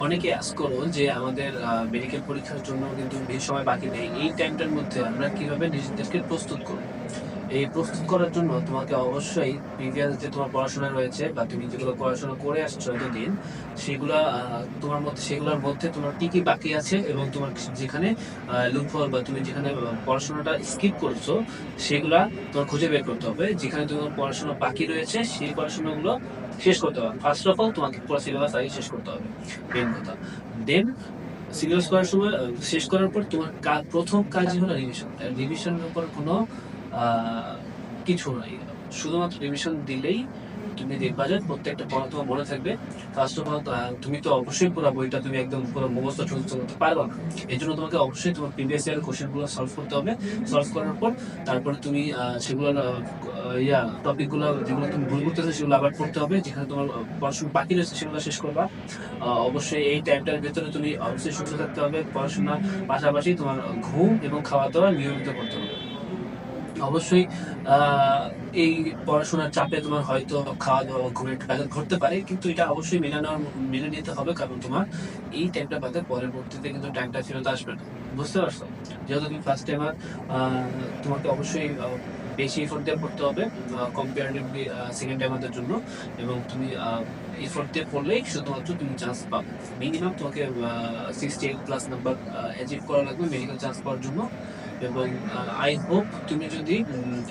অনেকে আস্ক করো যে আমাদের মেডিকেল পরীক্ষার জন্য কিন্তু বেশি সময় বাকি নেই। এই টাইমটার মধ্যে আমরা কিভাবে নিজেদেরকে প্রস্তুত করব? এই প্রস্তুত করার জন্য তোমাকে অবশ্যই প্রিভিয়াস যে তোমার পড়াশোনা রয়েছে বা তুমি যেগুলো পড়াশোনা করে আসছো এতদিন, সেগুলা তোমার মধ্যে সেগুলোর মধ্যে তোমার কি, কি বাকি আছে এবং তোমার যেখানে লুপহোল বা তুমি যেখানে পড়াশোনাটা স্কিপ করছো, সেগুলা তোমার খুঁজে বের করতে হবে। যেখানে তোমার পড়াশোনা বাকি রয়েছে, সেই পড়াশোনাগুলো শেষ করতে হবে। ফার্স্ট অফ অল তোমাকে পুরো সিলেবাস আগে শেষ করতে হবে। মেইন কথা। দেন সিলেবাস করার সময় শেষ করার পর তোমার ১ম কাজই হলো রিভিশন। রিভিশনের উপর কোনো আ কিছু নাই। শুধুমাত্র রিভিশন দিলেই তুমি দেখবা যে প্রত্যেকটা পড়া তোমার মনে থাকবে। ফার্স্ট অফ অল তুমি তো অবশ্যই পুরা বইটা তুমি একদম পুরো মুখস্থ টুখস্থ করতে পারবা না। এজন্য তোমাকে অবশ্যই তোমার প্রিভিয়াস ইয়ারের কোয়েশ্চেন গুলো সলভ করতে হবে। সলভ করার পর তারপরে তুমি সেগুলোর টপিক গুলো যেগুলো তুমি ভুল করতেছো সেগুলো আবার পড়তে হবে। যেখানে তোমার পড়াশোনা বাকি রয়েছে সেগুলো শেষ করবা। অবশ্যই এই টাইমটার ভেতরে তুমি অবশ্যই সুস্থ থাকতে হবে। পড়াশোনার পাশাপাশি তোমার ঘুম এবং খাওয়া-দাওয়া নিয়মিত করতে হবে। অবশ্যই আ এই পড়াশোনার চাপে তোমার হয়তো খাওয়া-দাওয়া, ঘুমের একটু ব্যাঘাত ঘটতে পারে। কিন্তু এটা অবশ্যই মেনে নিতে হবে। কারণ তোমার এই টাইমটা বাদে পরবর্তীতে কিন্তু টাইমটা ফেরত আসবে না। বুঝতে পারছো? যেহেতু তুমি ফার্স্ট টাইমার, আ তোমাকে অবশ্যই বেশি এফোর্ট দিয়ে পড়তে হবে কম্পারেটিভলি সেকেন্ড টাইমারদের জন্য। এবং তুমি এফোর্ট দিয়ে পড়লেই শুধুমাত্র তুমি চান্স পাবে। মিনিমাম তোমাকে 68 প্লাস নাম্বার অ্যাচিভ করা লাগবে মেডিকেল চান্স পাওয়ার জন্য। এবং আই হোপ তুমি যদি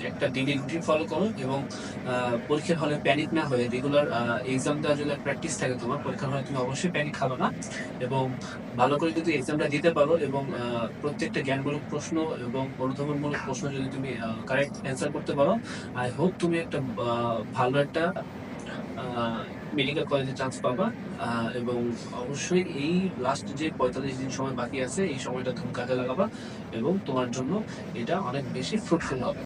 একটা ডেইলি রুটিন ফলো করো এবং আ পরীক্ষার হলে প্যানিক না হয়ে রেগুলার এক্সাম দেওয়ার যদি প্র্যাকটিস থাকে তোমার, পরীক্ষার হলে তুমি অবশ্যই প্যানিক খাবে না। এবং ভালো করে যদি এক্সামটা দিতে পারো এবং প্রত্যেকটা জ্ঞানমূলক প্রশ্ন এবং অনুধাবনমূলক প্রশ্ন যদি তুমি কারেক্ট অ্যান্সার করতে পারো, আই হোপ তুমি একটা ভালো একটা আ মেডিকেল কলেজে চান্স পাবা। আ এবং অবশ্যই এই লাস্ট যে ৪৫ দিন সময় বাকি আছে, এই সময়টা তুমি কাজে লাগাবা এবং তোমার জন্য এটা অনেক বেশি ফ্রুটফুল হবে।